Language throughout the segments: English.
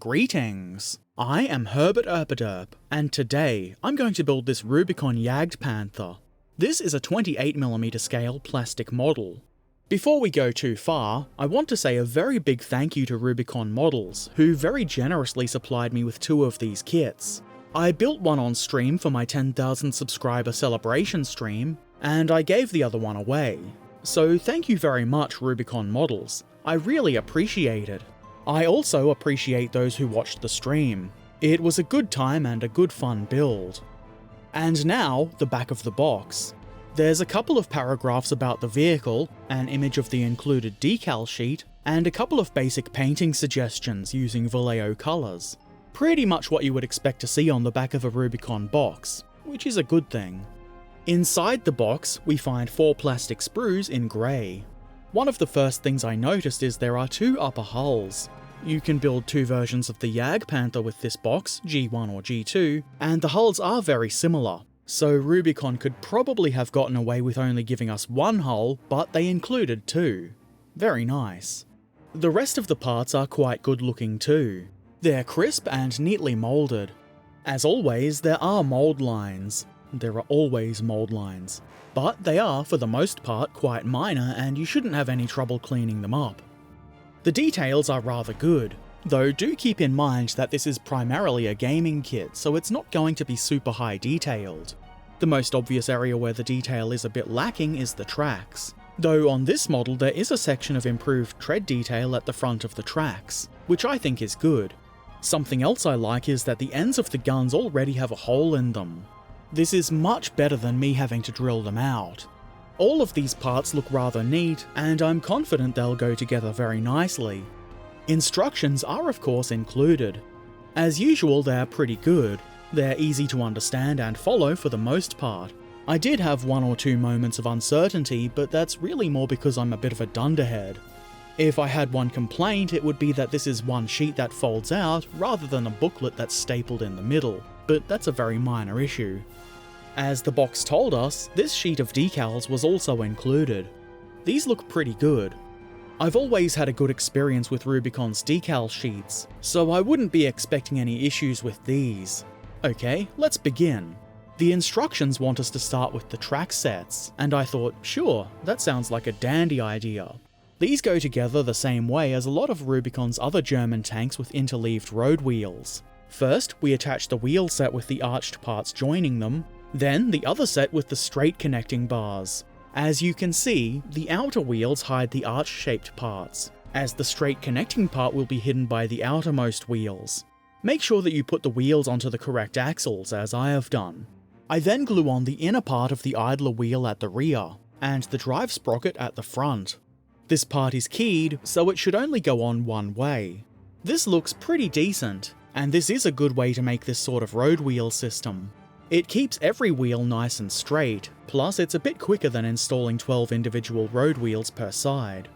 Greetings! I am Herbert Erpaderp, and today I'm going to build this Rubicon Jagdpanther. This is a 28mm scale plastic model. Before we go too far, I want to say a very big thank you to Rubicon Models, who very generously supplied me with 2 of these kits. I built one on stream for my 10,000 subscriber celebration stream, and I gave the other one away. So thank you very much, Rubicon Models. I really appreciate it. I also appreciate those who watched the stream. It was a good time and a good fun build. And now, the back of the box. There's a couple of paragraphs about the vehicle, an image of the included decal sheet, and a couple of basic painting suggestions using Vallejo colours. Pretty much what you would expect to see on the back of a Rubicon box, which is a good thing. Inside the box, we find 4 plastic sprues in grey. One of the first things I noticed is there are 2 upper hulls. You can build 2 versions of the Jagdpanther with this box, G1 or G2, and the hulls are very similar, so Rubicon could probably have gotten away with only giving us 1 hull, but they included 2. Very nice. The rest of the parts are quite good looking too. They're crisp and neatly moulded. As always, there are mould lines. There are always mould lines. But they are, for the most part, quite minor and you shouldn't have any trouble cleaning them up. The details are rather good, though do keep in mind that this is primarily a gaming kit, so it's not going to be super high detailed. The most obvious area where the detail is a bit lacking is the tracks, though on this model there is a section of improved tread detail at the front of the tracks, which I think is good. Something else I like is that the ends of the guns already have a hole in them. This is much better than me having to drill them out. All of these parts look rather neat, and I'm confident they'll go together very nicely. Instructions are of course included. As usual, they're pretty good. They're easy to understand and follow for the most part. I did have 1 or 2 moments of uncertainty, but that's really more because I'm a bit of a dunderhead. If I had one complaint, it would be that this is one sheet that folds out rather than a booklet that's stapled in the middle, but that's a very minor issue. As the box told us, this sheet of decals was also included. These look pretty good. I've always had a good experience with Rubicon's decal sheets, so I wouldn't be expecting any issues with these. Okay, let's begin. The instructions want us to start with the track sets, and I thought, sure, that sounds like a dandy idea. These go together the same way as a lot of Rubicon's other German tanks with interleaved road wheels. First, we attach the wheel set with the arched parts joining them, then the other set with the straight connecting bars. As you can see, the outer wheels hide the arch-shaped parts, as the straight connecting part will be hidden by the outermost wheels. Make sure that you put the wheels onto the correct axles, as I have done. I then glue on the inner part of the idler wheel at the rear, and the drive sprocket at the front. This part is keyed, so it should only go on one way. This looks pretty decent, and this is a good way to make this sort of road wheel system. It keeps every wheel nice and straight, plus it's a bit quicker than installing 12 individual road wheels per side.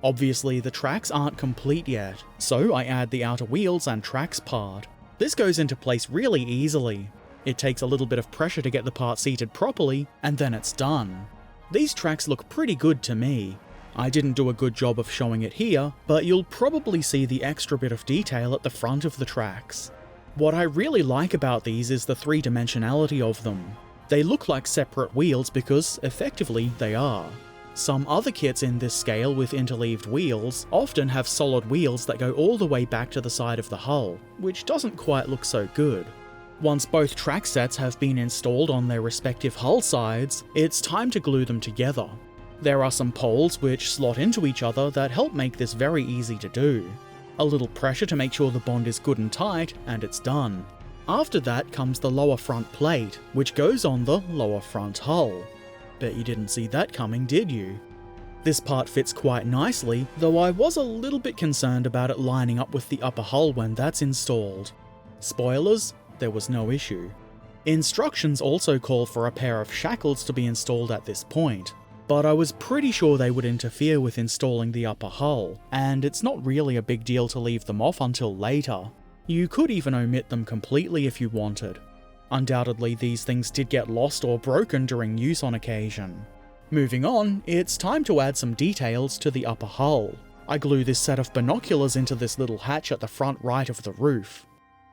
Obviously the tracks aren't complete yet, so I add the outer wheels and tracks part. This goes into place really easily. It takes a little bit of pressure to get the part seated properly, and then it's done. These tracks look pretty good to me. I didn't do a good job of showing it here, but you'll probably see the extra bit of detail at the front of the tracks. What I really like about these is the 3-dimensionality of them. They look like separate wheels because, effectively, they are. Some other kits in this scale with interleaved wheels often have solid wheels that go all the way back to the side of the hull, which doesn't quite look so good. Once both track sets have been installed on their respective hull sides, it's time to glue them together. There are some poles which slot into each other that help make this very easy to do. A little pressure to make sure the bond is good and tight, and it's done. After that comes the lower front plate, which goes on the lower front hull. Bet you didn't see that coming, did you? This part fits quite nicely, though I was a little bit concerned about it lining up with the upper hull when that's installed. Spoilers, there was no issue. Instructions also call for a pair of shackles to be installed at this point, but I was pretty sure they would interfere with installing the upper hull, and it's not really a big deal to leave them off until later. You could even omit them completely if you wanted. Undoubtedly these things did get lost or broken during use on occasion. Moving on, it's time to add some details to the upper hull. I glue this set of binoculars into this little hatch at the front right of the roof.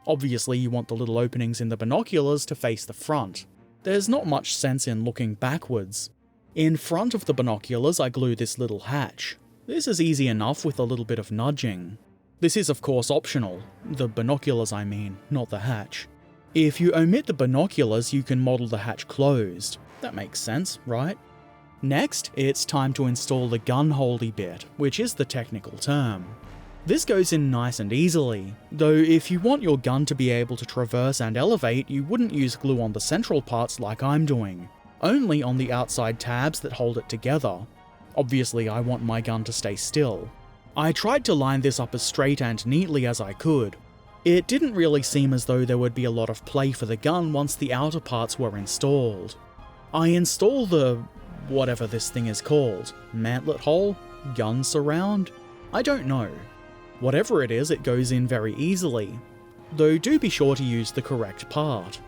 Obviously you want the little openings in the binoculars to face the front. There's not much sense in looking backwards. In front of the binoculars I glue this little hatch. This is easy enough with a little bit of nudging. This is of course optional. The binoculars I mean, not the hatch. If you omit the binoculars you can model the hatch closed. That makes sense, right? Next, it's time to install the gun holdy bit, which is the technical term. This goes in nice and easily, though if you want your gun to be able to traverse and elevate, you wouldn't use glue on the central parts like I'm doing, only on the outside tabs that hold it together. Obviously I want my gun to stay still. I tried to line this up as straight and neatly as I could. It didn't really seem as though there would be a lot of play for the gun once the outer parts were installed. I install the whatever this thing is called, mantlet hole? Gun surround? I don't know. Whatever it is, it goes in very easily, though do be sure to use the correct part.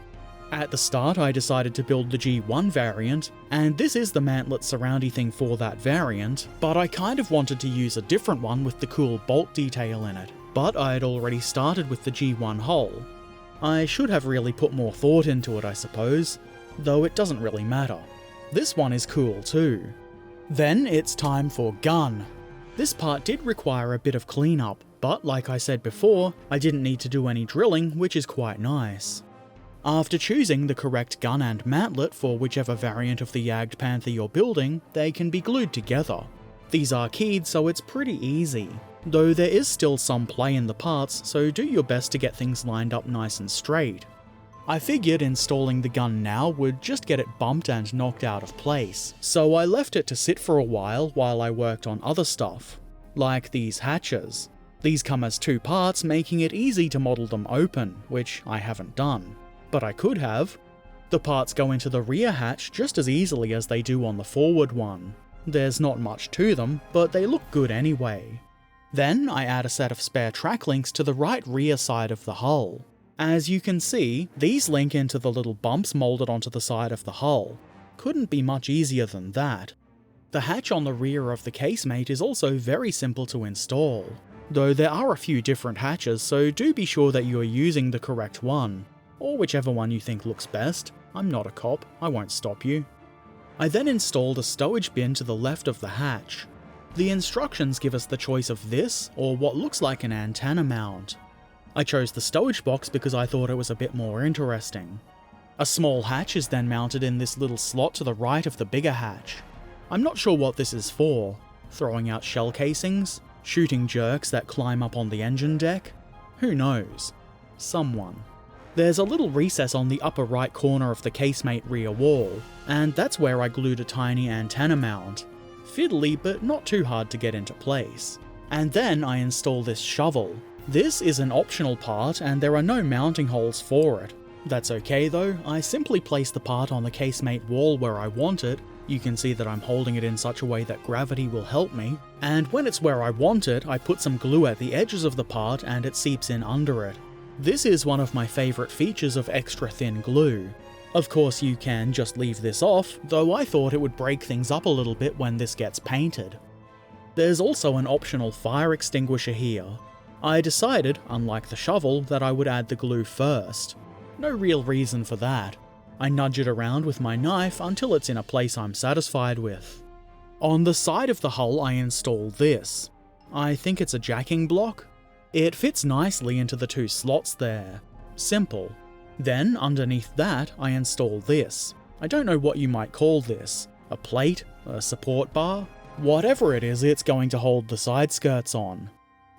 At the start I decided to build the G1 variant, and this is the mantlet surroundy thing for that variant, but I kind of wanted to use a different one with the cool bolt detail in it, but I had already started with the G1 hull. I should have really put more thought into it I suppose, though it doesn't really matter. This one is cool too. Then it's time for gun. This part did require a bit of cleanup, but like I said before, I didn't need to do any drilling, which is quite nice. After choosing the correct gun and mantlet for whichever variant of the Jagdpanther you're building, they can be glued together. These are keyed, so it's pretty easy, though there is still some play in the parts, so do your best to get things lined up nice and straight. I figured installing the gun now would just get it bumped and knocked out of place, so I left it to sit for a while I worked on other stuff, like these hatches. These come as two parts, making it easy to model them open, which I haven't done, but I could have. The parts go into the rear hatch just as easily as they do on the forward one. There's not much to them, but they look good anyway. Then I add a set of spare track links to the right rear side of the hull. As you can see, these link into the little bumps moulded onto the side of the hull. Couldn't be much easier than that. The hatch on the rear of the casemate is also very simple to install, though there are a few different hatches, so do be sure that you are using the correct one, or whichever one you think looks best. I'm not a cop, I won't stop you. I then installed a stowage bin to the left of the hatch. The instructions give us the choice of this, or what looks like an antenna mount. I chose the stowage box because I thought it was a bit more interesting. A small hatch is then mounted in this little slot to the right of the bigger hatch. I'm not sure what this is for. Throwing out shell casings? Shooting jerks that climb up on the engine deck? Who knows? Someone. There's a little recess on the upper right corner of the casemate rear wall, and that's where I glued a tiny antenna mount. Fiddly, but not too hard to get into place. And then I install this shovel. This is an optional part and there are no mounting holes for it. That's okay though, I simply place the part on the casemate wall where I want it. You can see that I'm holding it in such a way that gravity will help me, and when it's where I want it, I put some glue at the edges of the part and it seeps in under it. This is one of my favourite features of extra thin glue. Of course you can just leave this off, though I thought it would break things up a little bit when this gets painted. There's also an optional fire extinguisher here. I decided, unlike the shovel, that I would add the glue first. No real reason for that. I nudge it around with my knife until it's in a place I'm satisfied with. On the side of the hull I install this. I think it's a jacking block. It fits nicely into the two slots there. Simple. Then, underneath that, I install this. I don't know what you might call this. A plate? A support bar? Whatever it is, it's going to hold the side skirts on.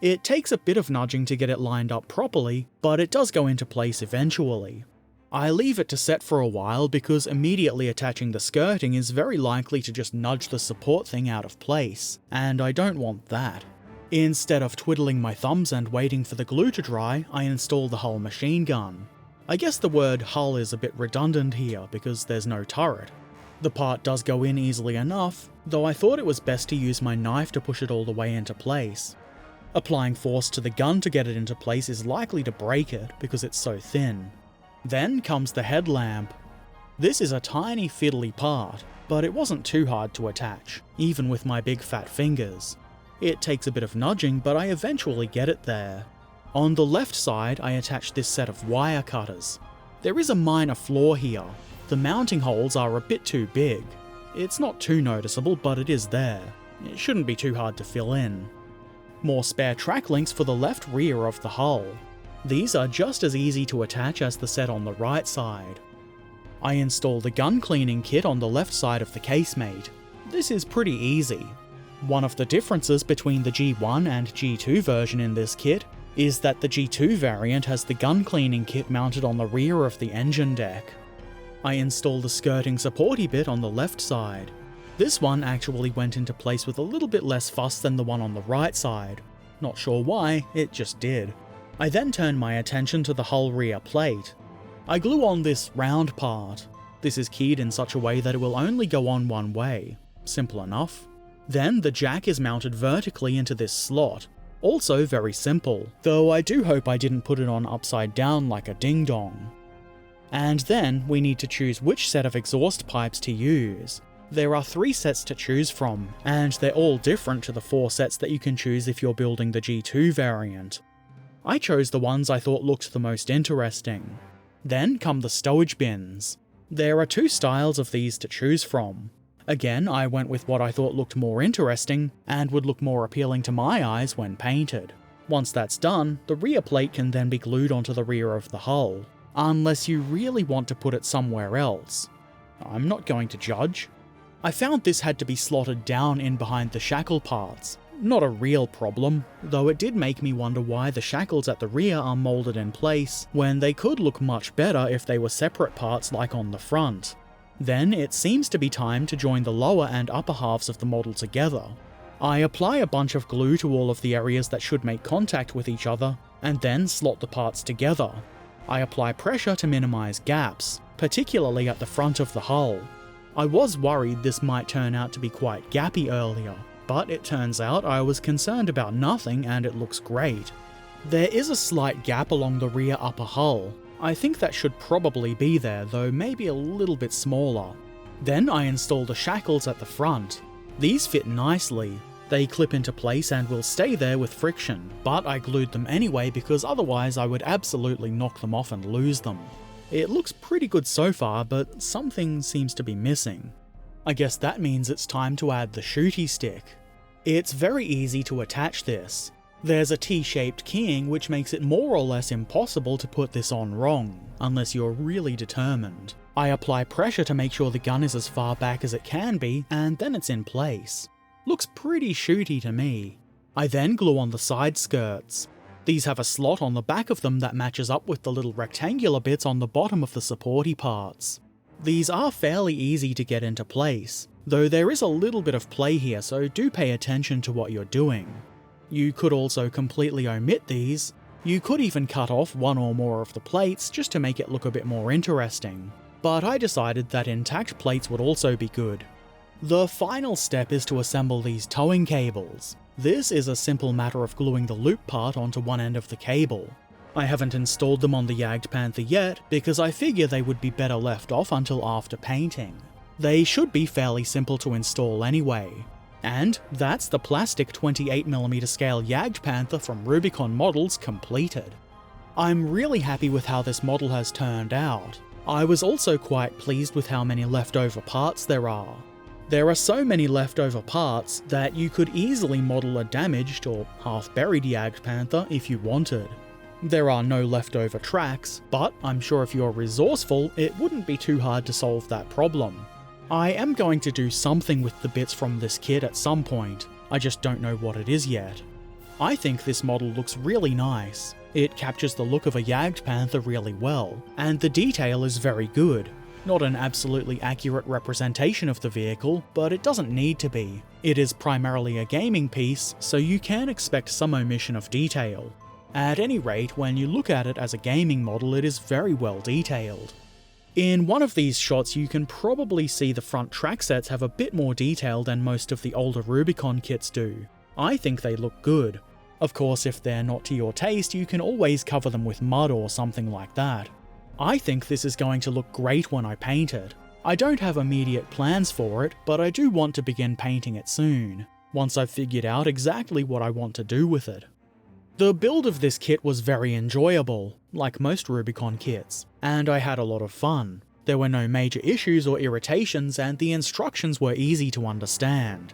It takes a bit of nudging to get it lined up properly, but it does go into place eventually. I leave it to set for a while because immediately attaching the skirting is very likely to just nudge the support thing out of place, and I don't want that. Instead of twiddling my thumbs and waiting for the glue to dry, I install the hull machine gun. I guess the word hull is a bit redundant here because there's no turret. The part does go in easily enough, though I thought it was best to use my knife to push it all the way into place. Applying force to the gun to get it into place is likely to break it because it's so thin. Then comes the headlamp. This is a tiny fiddly part, but it wasn't too hard to attach, even with my big fat fingers. It takes a bit of nudging, but I eventually get it there. On the left side, I attach this set of wire cutters. There is a minor flaw here. The mounting holes are a bit too big. It's not too noticeable, but it is there. It shouldn't be too hard to fill in. More spare track links for the left rear of the hull. These are just as easy to attach as the set on the right side. I install the gun cleaning kit on the left side of the casemate. This is pretty easy. One of the differences between the G1 and G2 version in this kit is that the G2 variant has the gun cleaning kit mounted on the rear of the engine deck. I install the skirting supporty bit on the left side. This one actually went into place with a little bit less fuss than the one on the right side. Not sure why, it just did. I then turn my attention to the hull rear plate. I glue on this round part. This is keyed in such a way that it will only go on one way. Simple enough. Then the jack is mounted vertically into this slot. Also very simple, though I do hope I didn't put it on upside down like a ding-dong. And then we need to choose which set of exhaust pipes to use. There are 3 sets to choose from, and they're all different to the 4 sets that you can choose if you're building the G2 variant. I chose the ones I thought looked the most interesting. Then come the stowage bins. There are 2 styles of these to choose from. Again, I went with what I thought looked more interesting, and would look more appealing to my eyes when painted. Once that's done, the rear plate can then be glued onto the rear of the hull, unless you really want to put it somewhere else. I'm not going to judge. I found this had to be slotted down in behind the shackle parts. Not a real problem, though it did make me wonder why the shackles at the rear are moulded in place, when they could look much better if they were separate parts like on the front. Then it seems to be time to join the lower and upper halves of the model together. I apply a bunch of glue to all of the areas that should make contact with each other, and then slot the parts together. I apply pressure to minimize gaps, particularly at the front of the hull. I was worried this might turn out to be quite gappy earlier, but it turns out I was concerned about nothing and it looks great. There is a slight gap along the rear upper hull. I think that should probably be there, though maybe a little bit smaller. Then I install the shackles at the front. These fit nicely. They clip into place and will stay there with friction, but I glued them anyway because otherwise I would absolutely knock them off and lose them. It looks pretty good so far, but something seems to be missing. I guess that means it's time to add the shooty stick. It's very easy to attach this. There's a T-shaped keying which makes it more or less impossible to put this on wrong, unless you're really determined. I apply pressure to make sure the gun is as far back as it can be, and then it's in place. Looks pretty shooty to me. I then glue on the side skirts. These have a slot on the back of them that matches up with the little rectangular bits on the bottom of the supporty parts. These are fairly easy to get into place, though there is a little bit of play here, so do pay attention to what you're doing. You could also completely omit these. You could even cut off one or more of the plates just to make it look a bit more interesting, but I decided that intact plates would also be good. The final step is to assemble these towing cables. This is a simple matter of gluing the loop part onto one end of the cable. I haven't installed them on the Jagdpanther yet because I figure they would be better left off until after painting. They should be fairly simple to install anyway. And that's the plastic 28mm scale Jagdpanther from Rubicon Models completed. I'm really happy with how this model has turned out. I was also quite pleased with how many leftover parts there are. There are so many leftover parts that you could easily model a damaged or half-buried Jagdpanther if you wanted. There are no leftover tracks, but I'm sure if you're resourceful, it wouldn't be too hard to solve that problem. I am going to do something with the bits from this kit at some point, I just don't know what it is yet. I think this model looks really nice. It captures the look of a Jagdpanther really well, and the detail is very good. Not an absolutely accurate representation of the vehicle, but it doesn't need to be. It is primarily a gaming piece, so you can expect some omission of detail. At any rate, when you look at it as a gaming model, it is very well detailed. In one of these shots you can probably see the front track sets have a bit more detail than most of the older Rubicon kits do. I think they look good. Of course, if they're not to your taste, you can always cover them with mud or something like that. I think this is going to look great when I paint it. I don't have immediate plans for it, but I do want to begin painting it soon. once I've figured out exactly what I want to do with it. The build of this kit was very enjoyable, like most Rubicon kits, and I had a lot of fun. There were no major issues or irritations, and the instructions were easy to understand.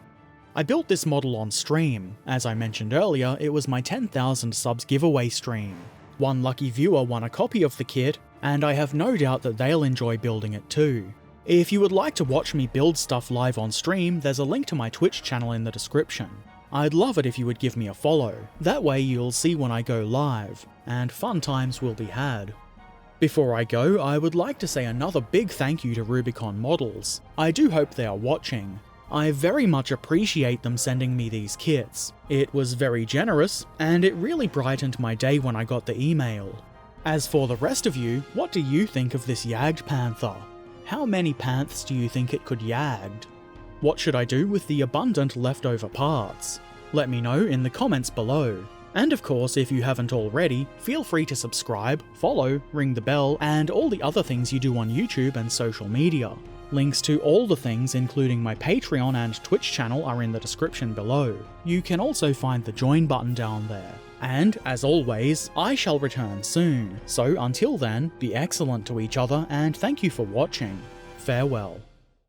I built this model on stream. As I mentioned earlier, it was my 10,000 subs giveaway stream. One lucky viewer won a copy of the kit, and I have no doubt that they'll enjoy building it too. If you would like to watch me build stuff live on stream, there's a link to my Twitch channel in the description. I'd love it if you would give me a follow. That way you'll see when I go live, and fun times will be had. Before I go, I would like to say another big thank you to Rubicon Models. I do hope they are watching. I very much appreciate them sending me these kits. It was very generous, and it really brightened my day when I got the email. As for the rest of you, what do you think of this Jagdpanther? How many panths do you think it could Jagd? What should I do with the abundant leftover parts? Let me know in the comments below. And of course, if you haven't already, feel free to subscribe, follow, ring the bell, and all the other things you do on YouTube and social media. Links to all the things, including my Patreon and Twitch channel, are in the description below. You can also find the join button down there. And, as always, I shall return soon, so until then, be excellent to each other and thank you for watching. Farewell.